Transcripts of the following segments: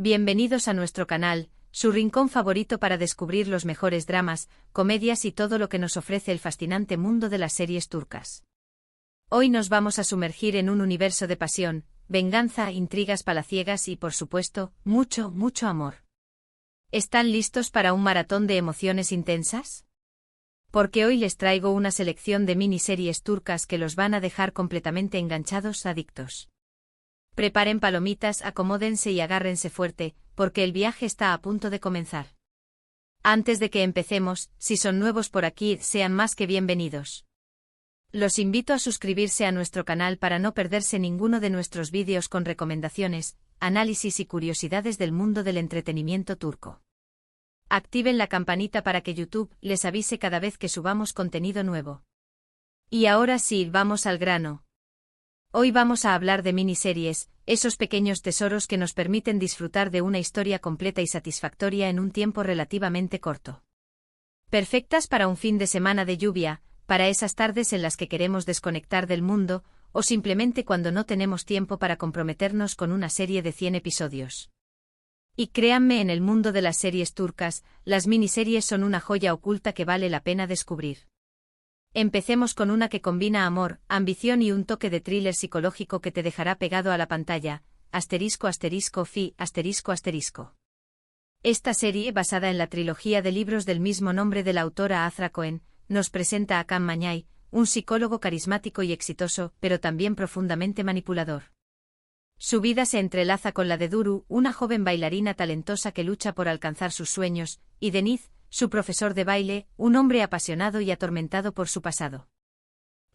Bienvenidos a nuestro canal, su rincón favorito para descubrir los mejores dramas, comedias y todo lo que nos ofrece el fascinante mundo de las series turcas. Hoy nos vamos a sumergir en un universo de pasión, venganza, intrigas palaciegas y, por supuesto, mucho, mucho amor. ¿Están listos para un maratón de emociones intensas? Porque hoy les traigo una selección de miniseries turcas que los van a dejar completamente enganchados, adictos. Preparen palomitas, acomódense y agárrense fuerte, porque el viaje está a punto de comenzar. Antes de que empecemos, si son nuevos por aquí, sean más que bienvenidos. Los invito a suscribirse a nuestro canal para no perderse ninguno de nuestros vídeos con recomendaciones, análisis y curiosidades del mundo del entretenimiento turco. Activen la campanita para que YouTube les avise cada vez que subamos contenido nuevo. Y ahora sí, vamos al grano. Hoy vamos a hablar de miniseries, esos pequeños tesoros que nos permiten disfrutar de una historia completa y satisfactoria en un tiempo relativamente corto. Perfectas para un fin de semana de lluvia, para esas tardes en las que queremos desconectar del mundo, o simplemente cuando no tenemos tiempo para comprometernos con una serie de 100 episodios. Y créanme, en el mundo de las series turcas, las miniseries son una joya oculta que vale la pena descubrir. Empecemos con una que combina amor, ambición y un toque de thriller psicológico que te dejará pegado a la pantalla, **Fi***. Esta serie, basada en la trilogía de libros del mismo nombre de la autora Azra Cohen, nos presenta a Can Mañay, un psicólogo carismático y exitoso, pero también profundamente manipulador. Su vida se entrelaza con la de Duru, una joven bailarina talentosa que lucha por alcanzar sus sueños, y Deniz, su profesor de baile, un hombre apasionado y atormentado por su pasado.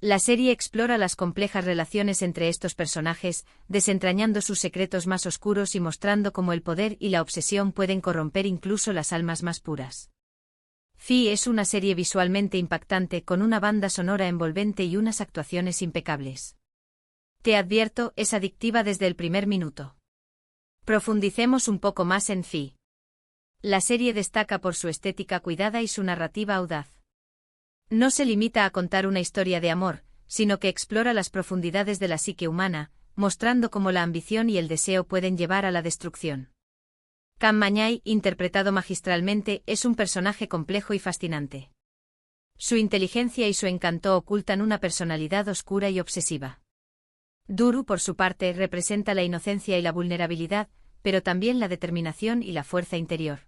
La serie explora las complejas relaciones entre estos personajes, desentrañando sus secretos más oscuros y mostrando cómo el poder y la obsesión pueden corromper incluso las almas más puras. Fi es una serie visualmente impactante con una banda sonora envolvente y unas actuaciones impecables. Te advierto, es adictiva desde el primer minuto. Profundicemos un poco más en Fi. La serie destaca por su estética cuidada y su narrativa audaz. No se limita a contar una historia de amor, sino que explora las profundidades de la psique humana, mostrando cómo la ambición y el deseo pueden llevar a la destrucción. Can Mañay, interpretado magistralmente, es un personaje complejo y fascinante. Su inteligencia y su encanto ocultan una personalidad oscura y obsesiva. Duru, por su parte, representa la inocencia y la vulnerabilidad, pero también la determinación y la fuerza interior.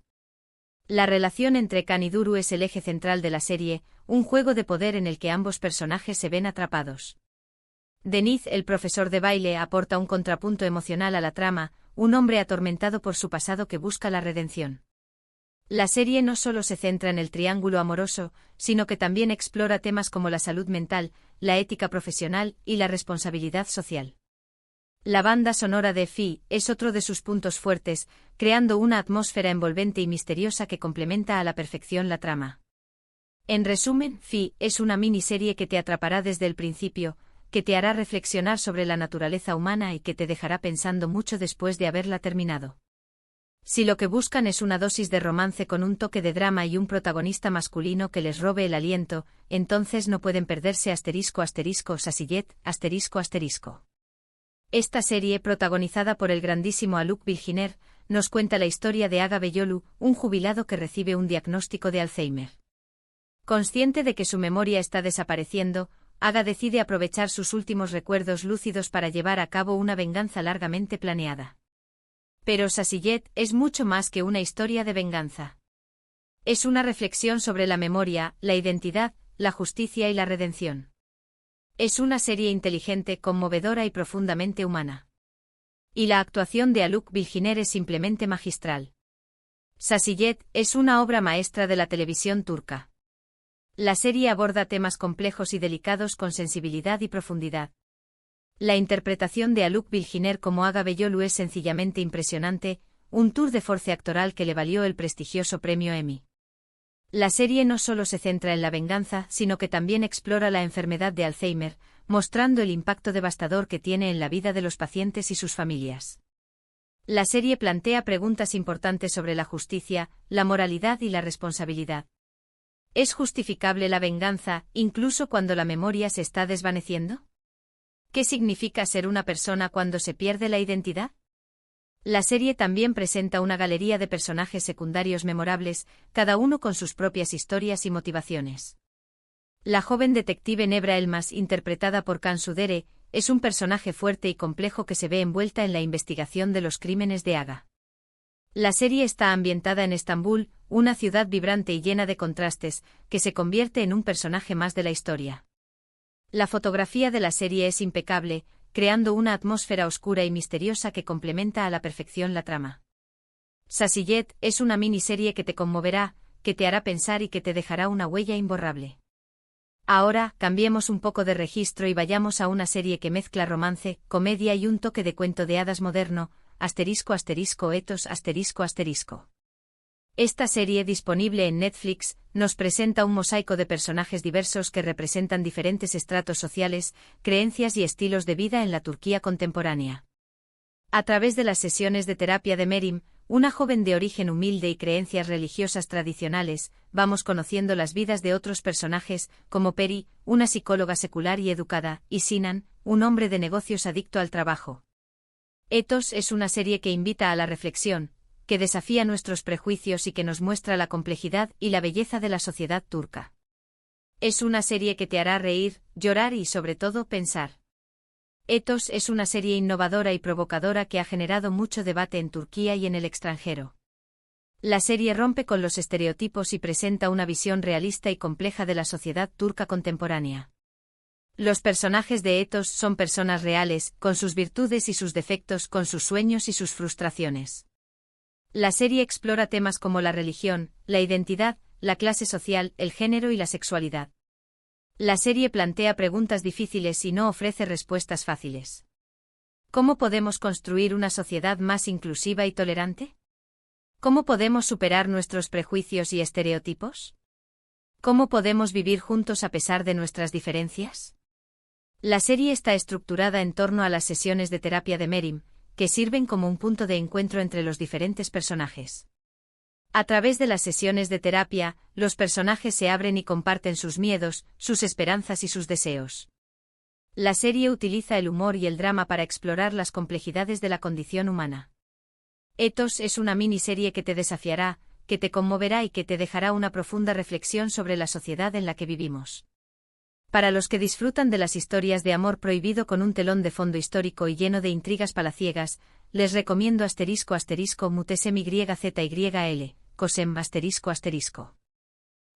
La relación entre Can y Duru es el eje central de la serie, un juego de poder en el que ambos personajes se ven atrapados. Deniz, el profesor de baile, aporta un contrapunto emocional a la trama, un hombre atormentado por su pasado que busca la redención. La serie no solo se centra en el triángulo amoroso, sino que también explora temas como la salud mental, la ética profesional y la responsabilidad social. La banda sonora de Fi es otro de sus puntos fuertes, creando una atmósfera envolvente y misteriosa que complementa a la perfección la trama. En resumen, Fi es una miniserie que te atrapará desde el principio, que te hará reflexionar sobre la naturaleza humana y que te dejará pensando mucho después de haberla terminado. Si lo que buscan es una dosis de romance con un toque de drama y un protagonista masculino que les robe el aliento, entonces no pueden perderse **Sasillet**. Esta serie, protagonizada por el grandísimo Haluk Bilginer, nos cuenta la historia de Aga Beyolu, un jubilado que recibe un diagnóstico de Alzheimer. Consciente de que su memoria está desapareciendo, Aga decide aprovechar sus últimos recuerdos lúcidos para llevar a cabo una venganza largamente planeada. Pero Sasillet es mucho más que una historia de venganza. Es una reflexión sobre la memoria, la identidad, la justicia y la redención. Es una serie inteligente, conmovedora y profundamente humana. Y la actuación de Haluk Bilginer es simplemente magistral. Sasillet es una obra maestra de la televisión turca. La serie aborda temas complejos y delicados con sensibilidad y profundidad. La interpretación de Haluk Bilginer como Aga Beyolu es sencillamente impresionante, un tour de force actoral que le valió el prestigioso premio Emmy. La serie no solo se centra en la venganza, sino que también explora la enfermedad de Alzheimer, mostrando el impacto devastador que tiene en la vida de los pacientes y sus familias. La serie plantea preguntas importantes sobre la justicia, la moralidad y la responsabilidad. ¿Es justificable la venganza, incluso cuando la memoria se está desvaneciendo? ¿Qué significa ser una persona cuando se pierde la identidad? La serie también presenta una galería de personajes secundarios memorables, cada uno con sus propias historias y motivaciones. La joven detective Nebra Elmas, interpretada por Can Sudere, es un personaje fuerte y complejo que se ve envuelta en la investigación de los crímenes de Aga. La serie está ambientada en Estambul, una ciudad vibrante y llena de contrastes, que se convierte en un personaje más de la historia. La fotografía de la serie es impecable, creando una atmósfera oscura y misteriosa que complementa a la perfección la trama. Sassillet es una miniserie que te conmoverá, que te hará pensar y que te dejará una huella imborrable. Ahora, cambiemos un poco de registro y vayamos a una serie que mezcla romance, comedia y un toque de cuento de hadas moderno, *Ethos*. Esta serie, disponible en Netflix, nos presenta un mosaico de personajes diversos que representan diferentes estratos sociales, creencias y estilos de vida en la Turquía contemporánea. A través de las sesiones de terapia de Merim, una joven de origen humilde y creencias religiosas tradicionales, vamos conociendo las vidas de otros personajes, como Peri, una psicóloga secular y educada, y Sinan, un hombre de negocios adicto al trabajo. Ethos es una serie que invita a la reflexión, que desafía nuestros prejuicios y que nos muestra la complejidad y la belleza de la sociedad turca. Es una serie que te hará reír, llorar y sobre todo pensar. Ethos es una serie innovadora y provocadora que ha generado mucho debate en Turquía y en el extranjero. La serie rompe con los estereotipos y presenta una visión realista y compleja de la sociedad turca contemporánea. Los personajes de Ethos son personas reales, con sus virtudes y sus defectos, con sus sueños y sus frustraciones. La serie explora temas como la religión, la identidad, la clase social, el género y la sexualidad. La serie plantea preguntas difíciles y no ofrece respuestas fáciles. ¿Cómo podemos construir una sociedad más inclusiva y tolerante? ¿Cómo podemos superar nuestros prejuicios y estereotipos? ¿Cómo podemos vivir juntos a pesar de nuestras diferencias? La serie está estructurada en torno a las sesiones de terapia de Merim, que sirven como un punto de encuentro entre los diferentes personajes. A través de las sesiones de terapia, los personajes se abren y comparten sus miedos, sus esperanzas y sus deseos. La serie utiliza el humor y el drama para explorar las complejidades de la condición humana. Ethos es una miniserie que te desafiará, que te conmoverá y que te dejará una profunda reflexión sobre la sociedad en la que vivimos. Para los que disfrutan de las historias de amor prohibido con un telón de fondo histórico y lleno de intrigas palaciegas, les recomiendo *Mutesem*YZYL, Cosem ***.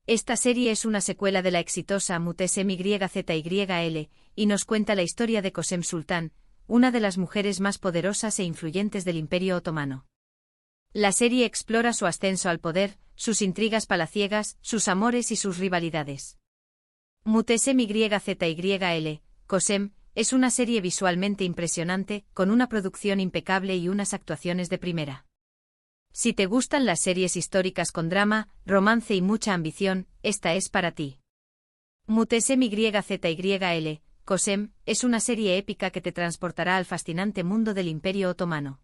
Esta serie es una secuela de la exitosa Mutesem*YZYL, y nos cuenta la historia de Cosem Sultan, una de las mujeres más poderosas e influyentes del Imperio Otomano. La serie explora su ascenso al poder, sus intrigas palaciegas, sus amores y sus rivalidades. Mutesem*YZYL, Cosem, es una serie visualmente impresionante, con una producción impecable y unas actuaciones de primera. Si te gustan las series históricas con drama, romance y mucha ambición, esta es para ti. Mutesem*YZYL, Cosem, es una serie épica que te transportará al fascinante mundo del Imperio Otomano.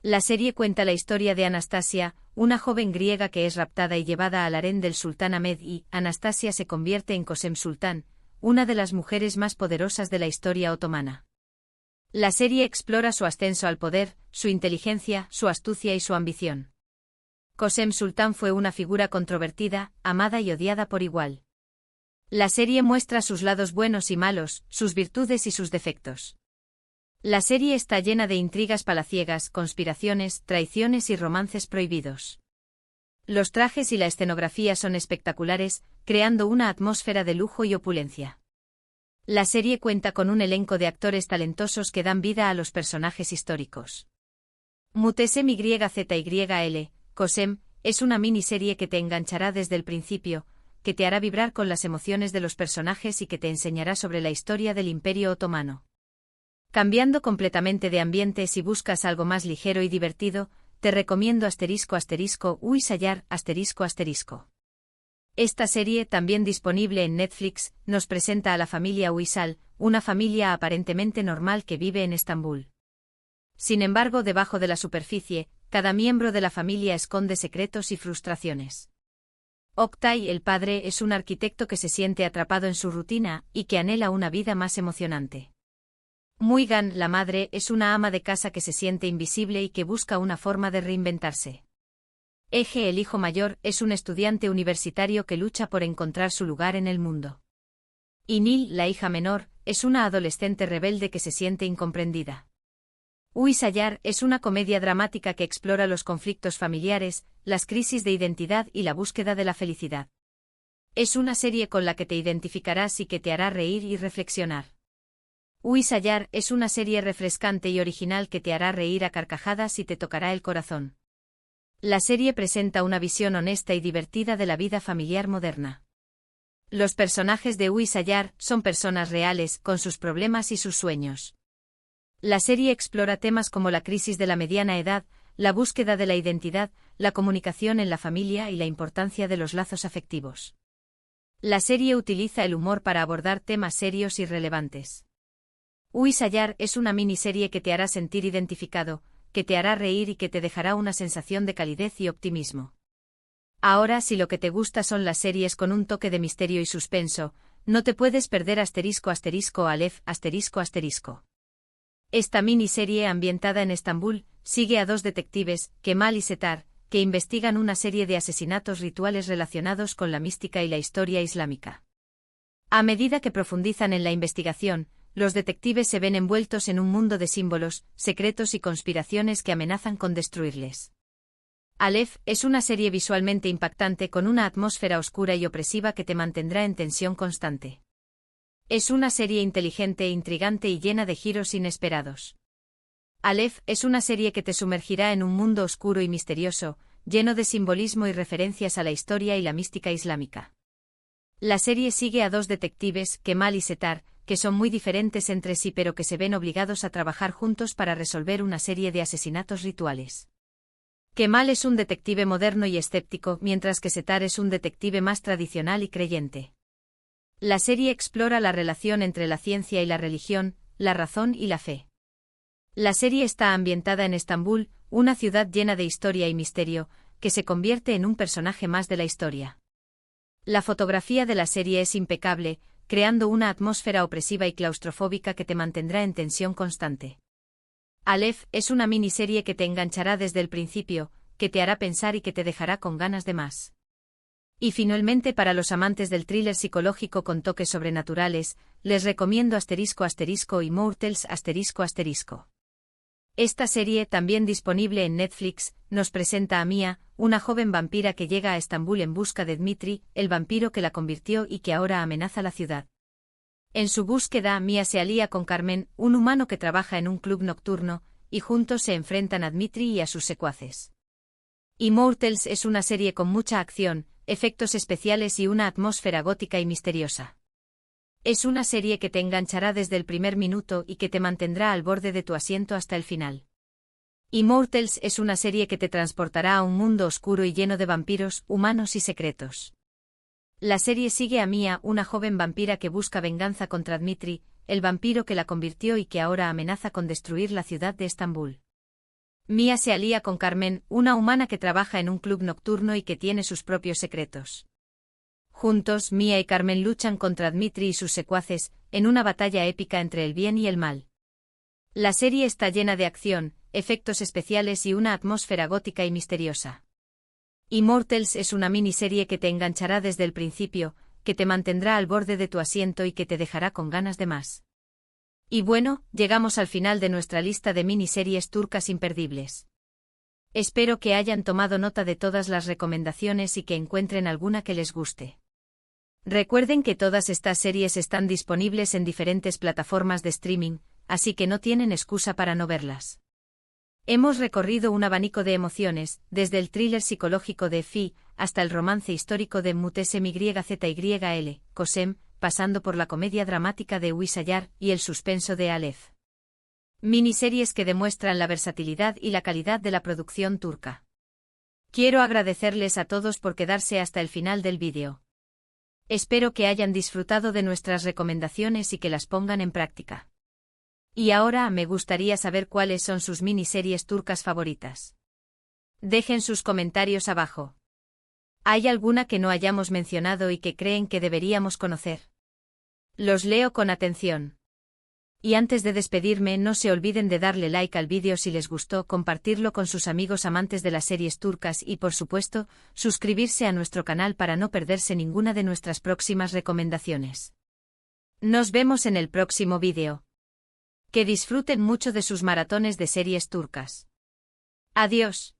La serie cuenta la historia de Anastasia, una joven griega que es raptada y llevada al harén del sultán Ahmed y Anastasia se convierte en Cosem Sultan, una de las mujeres más poderosas de la historia otomana. La serie explora su ascenso al poder, su inteligencia, su astucia y su ambición. Cosem Sultan fue una figura controvertida, amada y odiada por igual. La serie muestra sus lados buenos y malos, sus virtudes y sus defectos. La serie está llena de intrigas palaciegas, conspiraciones, traiciones y romances prohibidos. Los trajes y la escenografía son espectaculares, creando una atmósfera de lujo y opulencia. La serie cuenta con un elenco de actores talentosos que dan vida a los personajes históricos. Mutesem*YZYL, Cosem, es una miniserie que te enganchará desde el principio, que te hará vibrar con las emociones de los personajes y que te enseñará sobre la historia del Imperio Otomano. Cambiando completamente de ambiente si buscas algo más ligero y divertido, te recomiendo *Uysayar*. Esta serie, también disponible en Netflix, nos presenta a la familia Uysal, una familia aparentemente normal que vive en Estambul. Sin embargo, debajo de la superficie, cada miembro de la familia esconde secretos y frustraciones. Oktay, el padre, es un arquitecto que se siente atrapado en su rutina y que anhela una vida más emocionante. Müjgan, la madre, es una ama de casa que se siente invisible y que busca una forma de reinventarse. Ege, el hijo mayor, es un estudiante universitario que lucha por encontrar su lugar en el mundo. Y Nil, la hija menor, es una adolescente rebelde que se siente incomprendida. Huizayar es una comedia dramática que explora los conflictos familiares, las crisis de identidad y la búsqueda de la felicidad. Es una serie con la que te identificarás y que te hará reír y reflexionar. Huizayar es una serie refrescante y original que te hará reír a carcajadas y te tocará el corazón. La serie presenta una visión honesta y divertida de la vida familiar moderna. Los personajes de Huizayar son personas reales, con sus problemas y sus sueños. La serie explora temas como la crisis de la mediana edad, la búsqueda de la identidad, la comunicación en la familia y la importancia de los lazos afectivos. La serie utiliza el humor para abordar temas serios y relevantes. Huizayar es una miniserie que te hará sentir identificado, que te hará reír y que te dejará una sensación de calidez y optimismo. Ahora, si lo que te gusta son las series con un toque de misterio y suspenso, no te puedes perder **Aleph***. Esta miniserie ambientada en Estambul sigue a dos detectives, Kemal y Setar, que investigan una serie de asesinatos rituales relacionados con la mística y la historia islámica. A medida que profundizan en la investigación, los detectives se ven envueltos en un mundo de símbolos, secretos y conspiraciones que amenazan con destruirles. Aleph es una serie visualmente impactante con una atmósfera oscura y opresiva que te mantendrá en tensión constante. Es una serie inteligente, intrigante y llena de giros inesperados. Aleph es una serie que te sumergirá en un mundo oscuro y misterioso, lleno de simbolismo y referencias a la historia y la mística islámica. La serie sigue a dos detectives, Kemal y Setar, que son muy diferentes entre sí pero que se ven obligados a trabajar juntos para resolver una serie de asesinatos rituales. Kemal es un detective moderno y escéptico, mientras que Setar es un detective más tradicional y creyente. La serie explora la relación entre la ciencia y la religión, la razón y la fe. La serie está ambientada en Estambul, una ciudad llena de historia y misterio, que se convierte en un personaje más de la historia. La fotografía de la serie es impecable, creando una atmósfera opresiva y claustrofóbica que te mantendrá en tensión constante. Aleph es una miniserie que te enganchará desde el principio, que te hará pensar y que te dejará con ganas de más. Y finalmente, para los amantes del thriller psicológico con toques sobrenaturales, les recomiendo **Immortals***. Esta serie, también disponible en Netflix, nos presenta a Mia, una joven vampira que llega a Estambul en busca de Dmitri, el vampiro que la convirtió y que ahora amenaza la ciudad. En su búsqueda, Mia se alía con Carmen, un humano que trabaja en un club nocturno, y juntos se enfrentan a Dmitri y a sus secuaces. Immortals es una serie con mucha acción, efectos especiales y una atmósfera gótica y misteriosa. Es una serie que te enganchará desde el primer minuto y que te mantendrá al borde de tu asiento hasta el final. Immortals es una serie que te transportará a un mundo oscuro y lleno de vampiros, humanos y secretos. La serie sigue a Mia, una joven vampira que busca venganza contra Dmitri, el vampiro que la convirtió y que ahora amenaza con destruir la ciudad de Estambul. Mia se alía con Carmen, una humana que trabaja en un club nocturno y que tiene sus propios secretos. Juntos, Mia y Carmen luchan contra Dmitri y sus secuaces, en una batalla épica entre el bien y el mal. La serie está llena de acción, efectos especiales y una atmósfera gótica y misteriosa. Immortals es una miniserie que te enganchará desde el principio, que te mantendrá al borde de tu asiento y que te dejará con ganas de más. Y bueno, llegamos al final de nuestra lista de miniseries turcas imperdibles. Espero que hayan tomado nota de todas las recomendaciones y que encuentren alguna que les guste. Recuerden que todas estas series están disponibles en diferentes plataformas de streaming, así que no tienen excusa para no verlas. Hemos recorrido un abanico de emociones, desde el thriller psicológico de Fi, hasta el romance histórico de Mutesem-YZYL, Kosem, pasando por la comedia dramática de Huizayar y el suspenso de Aleph. Miniseries que demuestran la versatilidad y la calidad de la producción turca. Quiero agradecerles a todos por quedarse hasta el final del vídeo. Espero que hayan disfrutado de nuestras recomendaciones y que las pongan en práctica. Y ahora me gustaría saber cuáles son sus miniseries turcas favoritas. Dejen sus comentarios abajo. ¿Hay alguna que no hayamos mencionado y que creen que deberíamos conocer? Los leo con atención. Y antes de despedirme, no se olviden de darle like al vídeo si les gustó, compartirlo con sus amigos amantes de las series turcas y, por supuesto, suscribirse a nuestro canal para no perderse ninguna de nuestras próximas recomendaciones. Nos vemos en el próximo vídeo. Que disfruten mucho de sus maratones de series turcas. Adiós.